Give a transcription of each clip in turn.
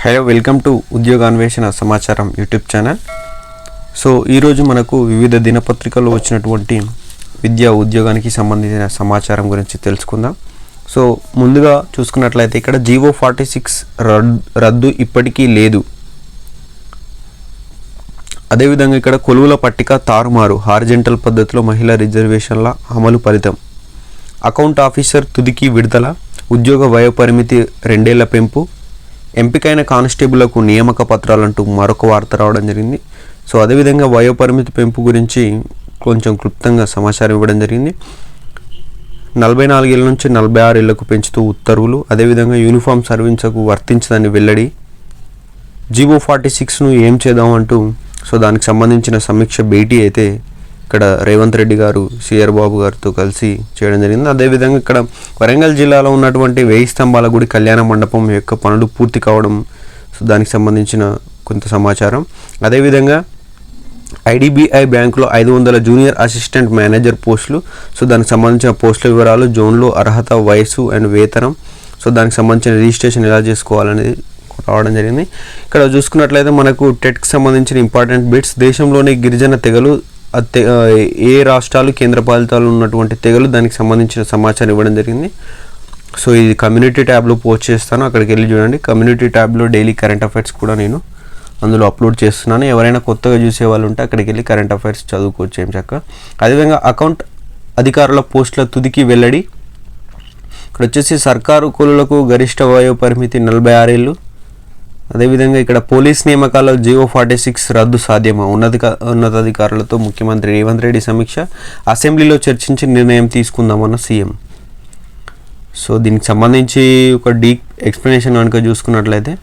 Hello, welcome to ఉద్యోగ అన్వేషణ సమాచారం యూట్యూబ్ ఛానల్. సో ఈరోజు మనకు వివిధ దినపత్రికల్లో వచ్చినటువంటి విద్యా ఉద్యోగానికి సంబంధించిన సమాచారం గురించి తెలుసుకుందాం. సో ముందుగా చూసుకున్నట్లయితే ఇక్కడ జీవో 46 రద్దు ఇప్పటికీ లేదు. అదేవిధంగా ఇక్కడ కొలువుల పట్టిక తారుమారు, హారిజెంటల్ పద్ధతిలో మహిళా రిజర్వేషన్ల అమలు ఫలితం. అకౌంట్ ఆఫీసర్ తుదికి విడుదల, ఉద్యోగ వయోపరిమితి 2 ఏళ్ల పెంపు, ఎంపికైన కానిస్టేబుల్లకు నియామక పత్రాలంటూ మరొక వార్త రావడం జరిగింది. సో అదేవిధంగా వయోపరిమితి పెంపు గురించి కొంచెం క్లుప్తంగా సమాచారం ఇవ్వడం జరిగింది. 44 ఏళ్ళ నుంచి 46 ఏళ్లకు పెంచుతూ ఉత్తర్వులు. అదేవిధంగా యూనిఫామ్ సర్వీసుకు వర్తించదని వెల్లడి. జీవో 46ను ఏం చేద్దాం అంటూ సో దానికి సంబంధించిన సమీక్ష భేటీ అయితే ఇక్కడ రేవంత్ రెడ్డి గారు సిఆర్ బాబు గారితో కలిసి చేయడం జరిగింది. అదేవిధంగా ఇక్కడ వరంగల్ జిల్లాలో ఉన్నటువంటి 1000 స్తంభాల గుడి కళ్యాణ మండపం యొక్క పనులు పూర్తి కావడం, సో దానికి సంబంధించిన కొంత సమాచారం. అదేవిధంగా ఐడిబిఐ బ్యాంకులో 500 జూనియర్ అసిస్టెంట్ మేనేజర్ పోస్టులు. సో దానికి సంబంధించిన పోస్టుల వివరాలు, జోన్లో అర్హత, వయసు అండ్ వేతనం, సో దానికి సంబంధించిన రిజిస్ట్రేషన్ ఎలా చేసుకోవాలనేది రావడం జరిగింది. ఇక్కడ చూసుకున్నట్లయితే మనకు టెట్కి సంబంధించిన ఇంపార్టెంట్ బిట్స్, దేశంలోని గిరిజన తెగలు, ఏ రాష్ట్రాలు కేంద్రపాలితాలు ఉన్నటువంటి తెగలు, దానికి సంబంధించిన సమాచారం ఇవ్వడం జరిగింది. సో ఇది కమ్యూనిటీ ట్యాబ్లో పోస్ట్ చేస్తాను, అక్కడికి వెళ్ళి చూడండి. కమ్యూనిటీ ట్యాబ్లో డైలీ కరెంట్ అఫైర్స్ కూడా నేను అందులో అప్లోడ్ చేస్తున్నాను. ఎవరైనా కొత్తగా చూసే వాళ్ళు ఉంటే అక్కడికి వెళ్ళి కరెంట్ అఫైర్స్ చదువుకోవచ్చు ఏం చక్క. అదేవిధంగా అకౌంట్ అధికారుల పోస్టుల తుదికి వెల్లడి. ఇక్కడ వచ్చేసి సర్కారు కూలీలకు గరిష్ట వయో పరిమితి 46 ఏళ్ళు. అదేవిధంగా ఇక్కడ పోలీస్ నియామకాల్లో జీవో 46 రద్దు సాధ్యమా, ఉన్నతాధికారులతో ముఖ్యమంత్రి రేవంత్ రెడ్డి సమీక్ష. అసెంబ్లీలో చర్చించి నిర్ణయం తీసుకుందామన్న సీఎం. సో దీనికి సంబంధించి ఒక డీప్ ఎక్స్ప్లెనేషన్ కనుక చూసుకున్నట్లయితే,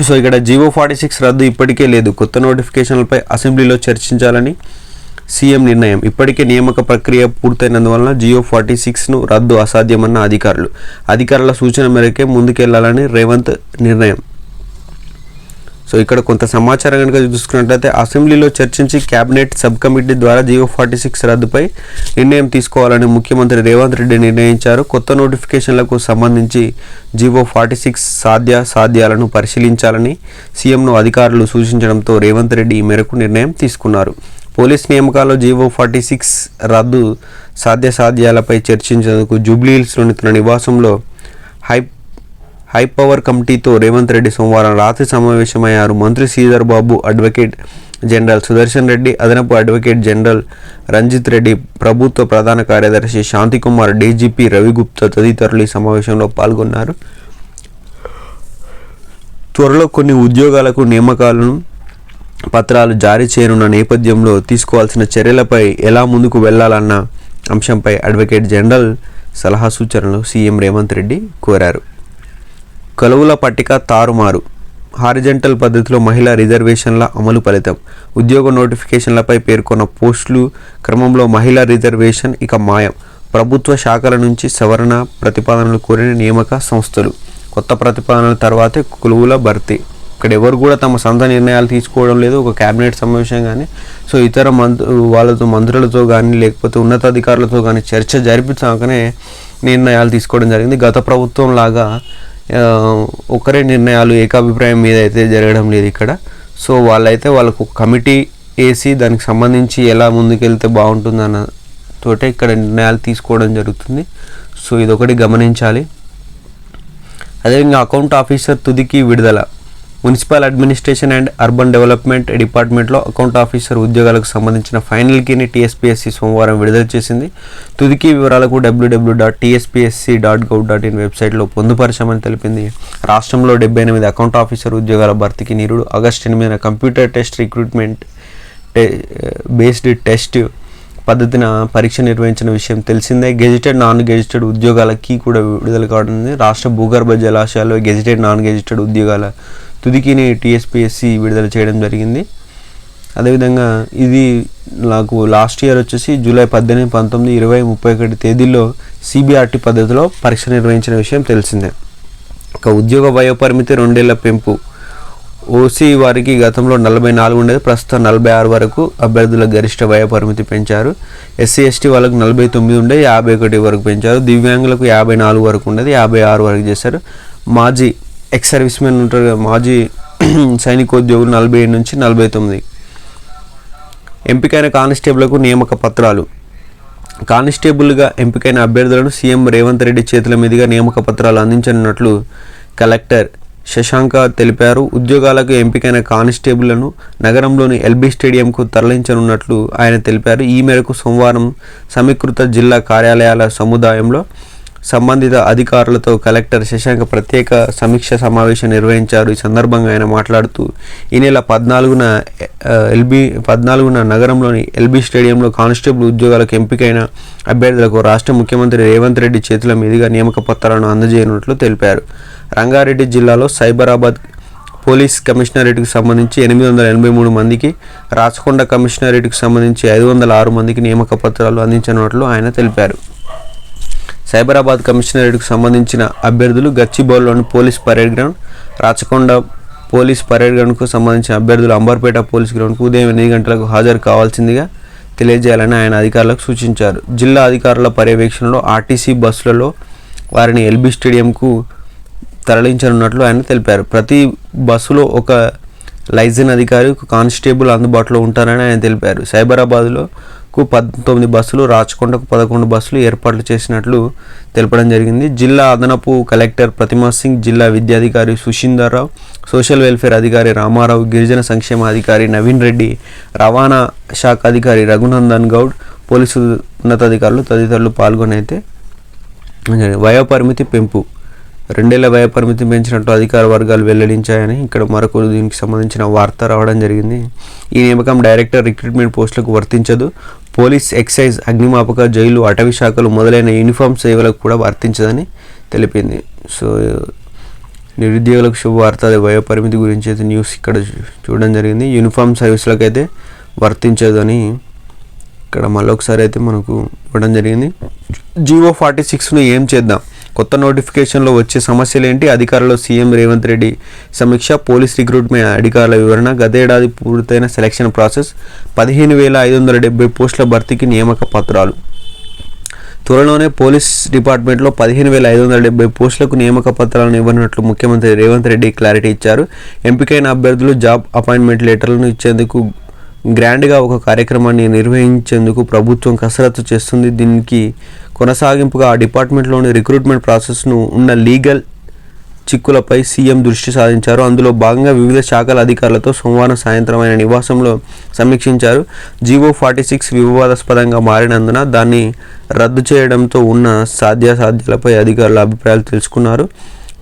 సో ఇక్కడ జీవో 46 రద్దు ఇప్పటికే లేదు, కొత్త నోటిఫికేషన్లపై అసెంబ్లీలో చర్చించాలని సీఎం నిర్ణయం. ఇప్పటికే నియామక ప్రక్రియ పూర్తయినందువలన జీవో 46ను రద్దు అసాధ్యమన్న అధికారుల సూచన మేరకే ముందుకెళ్లాలని రేవంత్ నిర్ణయం. సో ఇక్కడ కొంత సమాచారం కనుక చూసుకున్నట్లయితే, అసెంబ్లీలో చర్చించి కేబినెట్ సబ్ కమిటీ ద్వారా జీవో 46 రద్దుపై నిర్ణయం తీసుకోవాలని ముఖ్యమంత్రి రేవంత్ రెడ్డి నిర్ణయించారు. కొత్త నోటిఫికేషన్లకు సంబంధించి జీవో 46 సాధ్యాలను పరిశీలించాలని సీఎంను అధికారులు సూచించడంతో రేవంత్ రెడ్డి ఈ మేరకు నిర్ణయం తీసుకున్నారు. పోలీస్ నియామకాల్లో జీవో 46 రద్దు సాధ్యాలపై చర్చించేందుకు జూబ్లీహిల్స్లోని తన నివాసంలో హై పవర్ కమిటీతో రేవంత్ రెడ్డి సోమవారం రాత్రి సమావేశమయ్యారు. మంత్రి శ్రీధర్ బాబు, అడ్వకేట్ జనరల్ సుదర్శన్ రెడ్డి, అదనపు అడ్వకేట్ జనరల్ రంజిత్ రెడ్డి, ప్రభుత్వ ప్రధాన కార్యదర్శి శాంతికుమార్, డీజీపీ రవిగుప్తా తదితరులు ఈ సమావేశంలో పాల్గొన్నారు. త్వరలో కొన్ని ఉద్యోగాలకు నియామకాలను పత్రాలు జారీ చేయనున్న నేపథ్యంలో తీసుకోవాల్సిన చర్యలపై ఎలా ముందుకు వెళ్లాలన్న అంశంపై అడ్వకేట్ జనరల్ సలహా సూచనలు సీఎం రేవంత్ రెడ్డి కోరారు. కొలువుల పట్టిక తారుమారు, హారిజెంటల్ పద్ధతిలో మహిళా రిజర్వేషన్ల అమలు ఫలితం. ఉద్యోగ నోటిఫికేషన్లపై పేర్కొన్న పోస్టులు క్రమంలో మహిళా రిజర్వేషన్ ఇక మాయం. ప్రభుత్వ శాఖల నుంచి సవరణ ప్రతిపాదనలు కోరిన నియామక సంస్థలు. కొత్త ప్రతిపాదనల తర్వాతే కొలువుల భర్తీ. ఇక్కడ ఎవరు కూడా తమ సొంత నిర్ణయాలు తీసుకోవడం లేదు. ఒక క్యాబినెట్ సమావేశం కానీ, సో ఇతర మంత్రులతో కానీ లేకపోతే ఉన్నతాధికారులతో కానీ చర్చ జరిపించాకనే నిర్ణయాలు తీసుకోవడం జరిగింది. గత ప్రభుత్వం లాగా ఒకరే నిర్ణయాలు ఏకాభిప్రాయం మీద అయితే జరగడం లేదు ఇక్కడ. సో వాళ్ళకు కమిటీ వేసి దానికి సంబంధించి ఎలా ముందుకెళ్తే బాగుంటుందన్న తోటే ఇక్కడ నిర్ణయాలు తీసుకోవడం జరుగుతుంది. సో ఇదొకటి గమనించాలి. అదేవిధంగా అకౌంట్ ఆఫీసర్ తుదికి విడుదల. Municipal administration and urban development డిపార్ట్మెంట్లో అకౌంట్ ఆఫీసర్ ఉద్యోగాలకు సంబంధించిన ఫైనల్ కీని టీఎస్పీఎస్సీ సోమవారం విడుదల చేసింది. తుదికి వివరాలకు www.tspsc.gov.in వెబ్సైట్లో పొందుపరచామని తెలిపింది. రాష్ట్రంలో 78 అకౌంట్ ఆఫీసర్ ఉద్యోగాల భర్తీకి నిరుడు. ఆగస్టు 8న computer test recruitment based test పద్ధతిన పరీక్ష నిర్వహించిన విషయం తెలిసిందే. గెజిటెడ్, నాన్ గెజిటెడ్ ఉద్యోగాలకి కూడా విడుదల కావడం. రాష్ట్ర భూగర్భ జలాశయాల్లో గెజిటెడ్, నాన్ గెజిటెడ్ ఉద్యోగాల తుదికిని టీఎస్పీఎస్సీ విడుదల చేయడం జరిగింది. అదేవిధంగా ఇది నాకు లాస్ట్ ఇయర్ వచ్చేసి జూలై 18, 19, 20, 31 తేదీల్లో సిబిఆర్టీ పద్ధతిలో పరీక్ష నిర్వహించిన విషయం తెలిసిందే. ఒక ఉద్యోగ వయోపరిమితి 2 ఏళ్ల పెంపు. ఓసీ వారికి గతంలో 44 ఉండేది, ప్రస్తుతం 46 వరకు అభ్యర్థుల గరిష్ట వయోపరిమితి పెంచారు. ఎస్సీ ఎస్టీ వాళ్ళకు 49 ఉండే 51 వరకు పెంచారు. దివ్యాంగులకు 54 వరకు ఉండేది 56 వరకు చేశారు. మాజీ ఎక్స్ సర్వీస్ మెన్ ఉంటారు కదా, మాజీ సైనికోద్యోగులు 47 నుంచి 49. ఎంపికైన కానిస్టేబుల్కు నియామక పత్రాలు. కానిస్టేబుల్గా ఎంపికైన అభ్యర్థులను సీఎం రేవంత్ రెడ్డి చేతుల మీదుగా నియామక పత్రాలు అందించనున్నట్లు కలెక్టర్ శశాంక తెలిపారు. ఉద్యోగాలకు ఎంపికైన కానిస్టేబుళ్లను నగరంలోని ఎల్బీ స్టేడియంకు తరలించనున్నట్లు ఆయన తెలిపారు. ఈ మేరకు సోమవారం సమీకృత జిల్లా కార్యాలయాల సముదాయంలో సంబంధిత అధికారులతో కలెక్టర్ శశాంక ప్రత్యేక సమీక్ష సమావేశం నిర్వహించారు. ఈ సందర్భంగా ఆయన మాట్లాడుతూ ఈ నెల 14న నగరంలోని ఎల్బీ స్టేడియంలో కానిస్టేబుల్ ఉద్యోగాలకు ఎంపికైన అభ్యర్థులకు రాష్ట్ర ముఖ్యమంత్రి రేవంత్ రెడ్డి చేతుల మీదుగా నియామక పత్రాలను అందజేయనున్నట్లు తెలిపారు. రంగారెడ్డి జిల్లాలో సైబరాబాద్ పోలీస్ కమిషనరేట్కు సంబంధించి 883 మందికి, రాచకొండ కమిషనరేట్కు సంబంధించి 506 మందికి నియామక పత్రాలు అందించనున్నట్లు ఆయన తెలిపారు. సైబరాబాద్ కమిషనరేట్కు సంబంధించిన అభ్యర్థులు గచ్చిబౌలిలోని police parade ground, Rachakonda police parade గ్రౌండ్కు సంబంధించిన అభ్యర్థులు అంబర్పేట పోలీస్ గ్రౌండ్కు ఉదయం 8 గంటలకు హాజరు కావాల్సిందిగా తెలియజేయాలని ఆయన అధికారులకు సూచించారు. జిల్లా అధికారుల పర్యవేక్షణలో ఆర్టీసీ బస్సులలో వారిని ఎల్బీ స్టేడియంకు తరలించనున్నట్లు ఆయన తెలిపారు. ప్రతి బస్సులో ఒక లైజన్ అధికారి, కానిస్టేబుల్ అందుబాటులో ఉంటారని ఆయన తెలిపారు. సైబరాబాద్లో 19 బస్సులు, రాచకొండకు 11 బస్సులు ఏర్పాట్లు చేసినట్లు తెలపడం జరిగింది. జిల్లా అదనపు కలెక్టర్ ప్రతిమా సింగ్, జిల్లా విద్యాధికారి సుశీందర్ రావు, సోషల్ వెల్ఫేర్ అధికారి రామారావు, గిరిజన సంక్షేమ అధికారి నవీన్ రెడ్డి, రవాణా శాఖ అధికారి రఘునందన్ గౌడ్, పోలీసు ఉన్నతాధికారులు తదితరులు పాల్గొనైతే వయోపరిమితి పెంపు 2 ఏళ్ల వయోపరిమితి పెంచినట్టు అధికార వర్గాలు వెల్లడించాయని ఇక్కడ మరొక దీనికి సంబంధించిన వార్త రావడం జరిగింది. ఈ నియామకం డైరెక్టర్ రిక్రూట్మెంట్ పోస్టులకు వర్తించదు. పోలీస్, ఎక్సైజ్, అగ్నిమాపక, జైలు, అటవీ శాఖలు మొదలైన యూనిఫామ్ సేవలకు కూడా వర్తించదని తెలిపింది. సో నిరుద్యోగులకు శుభవార్త. అదే వయోపరిమితి గురించి అయితే న్యూస్ ఇక్కడ చూడడం జరిగింది. యూనిఫామ్ సర్వీసులకు అయితే వర్తించదు అని ఇక్కడ మళ్ళొకసారి అయితే మనకు ఇవ్వడం జరిగింది. జీవో 46ను ఏం చేద్దాం, కొత్త నోటిఫికేషన్లో వచ్చే సమస్యలు ఏంటి, అధికారులు సీఎం రేవంత్ రెడ్డి సమీక్ష, పోలీస్ రిక్రూట్మెంట్ అధికారుల వివరణ, గతేడాది పూర్తయిన సెలక్షన్ ప్రాసెస్, 15,570 పోస్టుల భర్తీకి నియామక పత్రాలు. త్వరలోనే పోలీస్ డిపార్ట్మెంట్లో 15,570 పోస్టులకు నియామక పత్రాలను ఇవ్వనున్నట్లు ముఖ్యమంత్రి రేవంత్ రెడ్డి క్లారిటీ ఇచ్చారు. ఎంపికైన అభ్యర్థులు జాబ్ అపాయింట్మెంట్ లెటర్లను ఇచ్చేందుకు గ్రాండ్గా ఒక కార్యక్రమాన్ని నిర్వహించేందుకు ప్రభుత్వం కసరత్తు చేస్తుంది. దీనికి కొనసాగింపుగా ఆ డిపార్ట్మెంట్లోని రిక్రూట్మెంట్ ప్రాసెస్ను ఉన్న లీగల్ చిక్కులపై సీఎం దృష్టి సారించారు. అందులో భాగంగా వివిధ శాఖల అధికారులతో సోమవారం సాయంత్రం ఆయన నివాసంలో సమీక్షించారు. జీవో 46 వివాదాస్పదంగా మారినందున దాన్ని రద్దు చేయడంతో ఉన్న సాధ్యాసాధ్యాలపై అధికారుల అభిప్రాయాలు తెలుసుకున్నారు.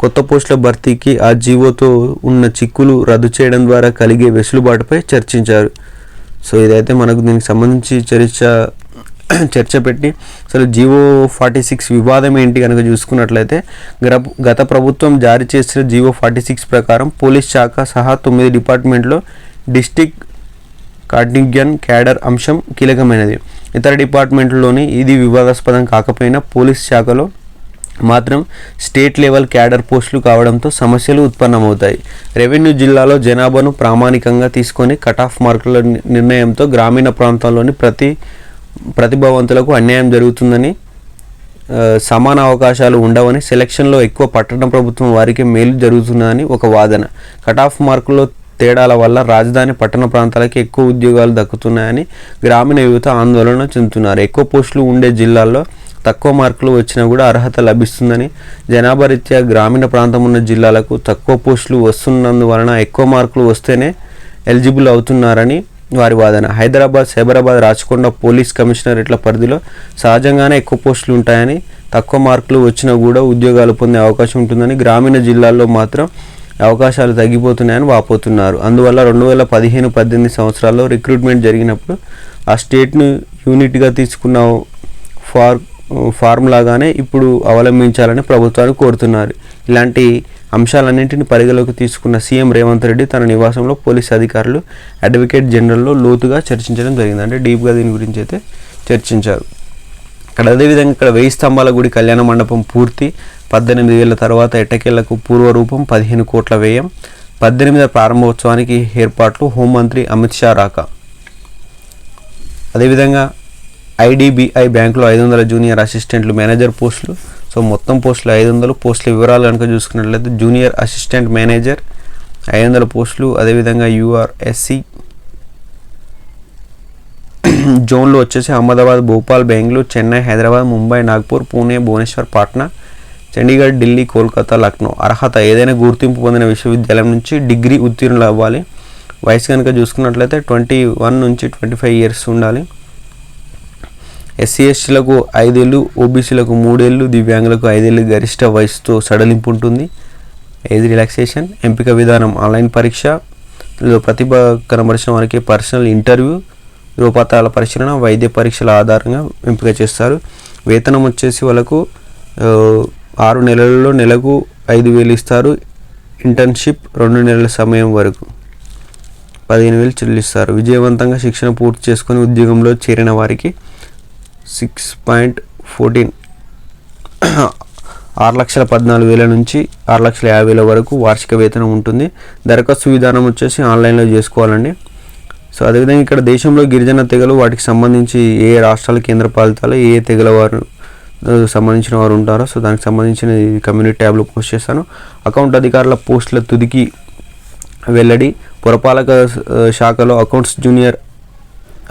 కొత్త పోస్టుల భర్తీకి ఆ జీవోతో ఉన్న చిక్కులు రద్దు చేయడం ద్వారా కలిగే వెసులుబాటుపై చర్చించారు. సో ఇదైతే మనకు దీనికి సంబంధించి చర్చ పెట్టి అసలు జీవో 46 వివాదం ఏంటి కనుక చూసుకున్నట్లయితే గత ప్రభుత్వం జారీ చేసిన జీవో 46 ప్రకారం పోలీస్ శాఖ సహా 9 డిపార్ట్మెంట్లో డిస్ట్రిక్ట్ కాంటింజెంట్ క్యాడర్ అంశం కీలకమైనది. ఇతర డిపార్ట్మెంట్లోని ఇది వివాదాస్పదం కాకపోయినా పోలీస్ శాఖలో మాత్రం స్టేట్ లెవెల్ క్యాడర్ పోస్టులు కావడంతో సమస్యలు ఉత్పన్నమవుతాయి. రెవెన్యూ జిల్లాలో జనాభాను ప్రామాణికంగా తీసుకొని కటాఫ్ మార్కుల నిర్ణయంతో గ్రామీణ ప్రాంతాల్లోని ప్రతిభావంతులకు అన్యాయం జరుగుతుందని, సమాన అవకాశాలు ఉండవని, సెలక్షన్లో ఎక్కువ పట్టణ ప్రభుత్వం వారికి మేలు జరుగుతుందని ఒక వాదన. కటాఫ్ మార్కుల్లో తేడాల వల్ల రాజధాని పట్టణ ప్రాంతాలకి ఎక్కువ ఉద్యోగాలు దక్కుతున్నాయని గ్రామీణ యువత ఆందోళన చెందుతున్నారు. ఎక్కువ పోస్టులు ఉండే జిల్లాల్లో తక్కువ మార్కులు వచ్చినా కూడా అర్హత లభిస్తుందని, జనాభా రీత్యా గ్రామీణ ప్రాంతం ఉన్న జిల్లాలకు తక్కువ పోస్టులు వస్తున్నందువలన ఎక్కువ మార్కులు వస్తేనే ఎలిజిబుల్ అవుతున్నారని వారి వాదన. హైదరాబాద్, సైబరాబాద్, రాచకొండ పోలీస్ కమిషనరేట్ల పరిధిలో సహజంగానే ఎక్కువ పోస్టులు ఉంటాయని, తక్కువ మార్కులు వచ్చినా కూడా ఉద్యోగాలు పొందే అవకాశం ఉంటుందని, గ్రామీణ జిల్లాల్లో మాత్రం అవకాశాలు తగ్గిపోతున్నాయని వాపోతున్నారు. అందువల్ల 2015-18 సంవత్సరాల్లో రిక్రూట్మెంట్ జరిగినప్పుడు ఆ స్టేట్ను యూనిట్గా తీసుకున్న ఫార్ములాగానే ఇప్పుడు అవలంబించాలని ప్రభుత్వాన్ని కోరుతున్నారు. ఇలాంటి అంశాలన్నింటినీ పరిగణలోకి తీసుకున్న సీఎం రేవంత్ రెడ్డి తన నివాసంలో పోలీస్ అధికారులు, అడ్వకేట్ జనరల్లో లోతుగా చర్చించడం జరిగింది. అంటే డీప్గా దీని గురించి అయితే చర్చించారు. అదేవిధంగా ఇక్కడ 1000 స్తంభాల గుడి కళ్యాణ మండపం పూర్తి, 18 ఏళ్ల తర్వాత ఎట్టకేళ్లకు పూర్వరూపం, 15 కోట్ల వ్యయం, 18వ ప్రారంభోత్సవానికి ఏర్పాట్లు, హోంమంత్రి అమిత్ షా రాక. అదేవిధంగా ఐడిబిఐ బ్యాంకులో 500 జూనియర్ అసిస్టెంట్లు మేనేజర్ పోస్టులు. సో మొత్తం పోస్టులు 500. పోస్టుల వివరాలు కనుక చూసుకున్నట్లయితే జూనియర్ అసిస్టెంట్ మేనేజర్ 500 పోస్టులు. అదేవిధంగా యూఆర్ఎస్సి జోన్లో వచ్చేసి అహ్మదాబాద్, భోపాల్, బెంగళూరు, చెన్నై, హైదరాబాద్, ముంబై, నాగ్పూర్, పూణే, భువనేశ్వర్, పాట్నా, చండీగఢ్, ఢిల్లీ, కోల్కతా, లక్నో. అర్హత ఏదైనా గుర్తింపు పొందిన విశ్వవిద్యాలయం నుంచి డిగ్రీ ఉత్తీర్ణులు అవ్వాలి. వయసు కనుక చూసుకున్నట్లయితే 21 నుంచి 25 ఇయర్స్ ఉండాలి. ఎస్సీ ఎస్టీలకు 5 ఏళ్ళు, ఓబీసీలకు 3 ఏళ్ళు, దివ్యాంగులకు 5 ఏళ్ళు గరిష్ట వయసుతో సడలింపు ఉంటుంది. Age relaxation. ఎంపిక విధానం ఆన్లైన్ పరీక్ష, ప్రతిభ కనబరిచిన వారికి పర్సనల్ ఇంటర్వ్యూ, ధ్రువపత్రాల పరిశీలన, వైద్య పరీక్షల ఆధారంగా ఎంపిక చేస్తారు. వేతనం వచ్చేసి వాళ్ళకు 6 నెలల్లో నెలకు 5,000 ఇస్తారు. ఇంటర్న్షిప్ 2 నెలల సమయం వరకు 15,000 చెల్లిస్తారు. విజయవంతంగా శిక్షణ పూర్తి చేసుకొని ఉద్యోగంలో చేరిన వారికి 6.14 6,14,000 నుంచి 6,50,000 వరకు వార్షిక వేతనం ఉంటుంది. దరఖాస్తు విధానం వచ్చేసి ఆన్లైన్లో చేసుకోవాలండి. సో అదేవిధంగా ఇక్కడ దేశంలో గిరిజన తెగలు, వాటికి సంబంధించి ఏ రాష్ట్రాలు, కేంద్ర పాలితాలు, ఏ తెగల వారు సంబంధించిన వారు ఉంటారో సో దానికి సంబంధించిన కమ్యూనిటీ ట్యాబ్లో పోస్ట్ చేస్తాను. అకౌంట్ అధికారుల పోస్టుల తుదికి వెల్లడి. పురపాలక శాఖలో అకౌంట్స్ జూనియర్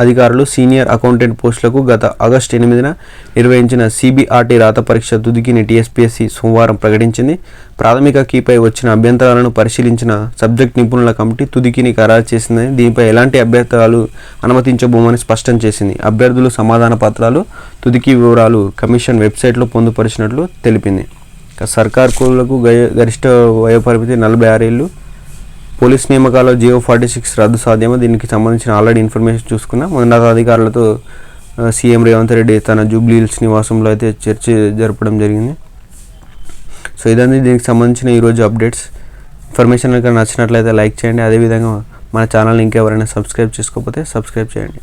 అధికారులు, సీనియర్ అకౌంటెంట్ పోస్టులకు గత ఆగస్టు 8న నిర్వహించిన సిబిఆర్టీ రాత పరీక్ష తుదికిని టీఎస్పీఎస్సీ సోమవారం ప్రకటించింది. ప్రాథమిక కీపై వచ్చిన అభ్యంతరాలను పరిశీలించిన సబ్జెక్ట్ నిపుణుల కమిటీ తుదికిని ఖరారు చేసిందని, దీనిపై ఎలాంటి అభ్యంతరాలు అనుమతించబోమని స్పష్టం చేసింది. అభ్యర్థులు సమాధాన పత్రాలు, తుదికి వివరాలు కమిషన్ వెబ్సైట్లో పొందుపరిచినట్లు తెలిపింది. సర్కార్ కూలీలకు గరిష్ట వయోపరిమితి 46 ఏళ్ళు. పోలీస్ నియామకాల్లో జియో 46 రద్దు సాధ్యమో దీనికి సంబంధించిన ఆల్రెడీ ఇన్ఫర్మేషన్ చూసుకున్నాం. ఉన్నతాధికారులతో సీఎం రేవంత్ రెడ్డి తన జూబ్లీ హిల్స్ నివాసంలో అయితే చర్చ జరపడం జరిగింది. సో ఇదంతా దీనికి సంబంధించిన ఈరోజు అప్డేట్స్. ఇన్ఫర్మేషన్ కనుక నచ్చినట్లయితే లైక్ చేయండి. అదేవిధంగా మన ఛానల్ని ఇంకెవరైనా సబ్స్క్రైబ్ చేసుకోకపోతే సబ్స్క్రైబ్ చేయండి.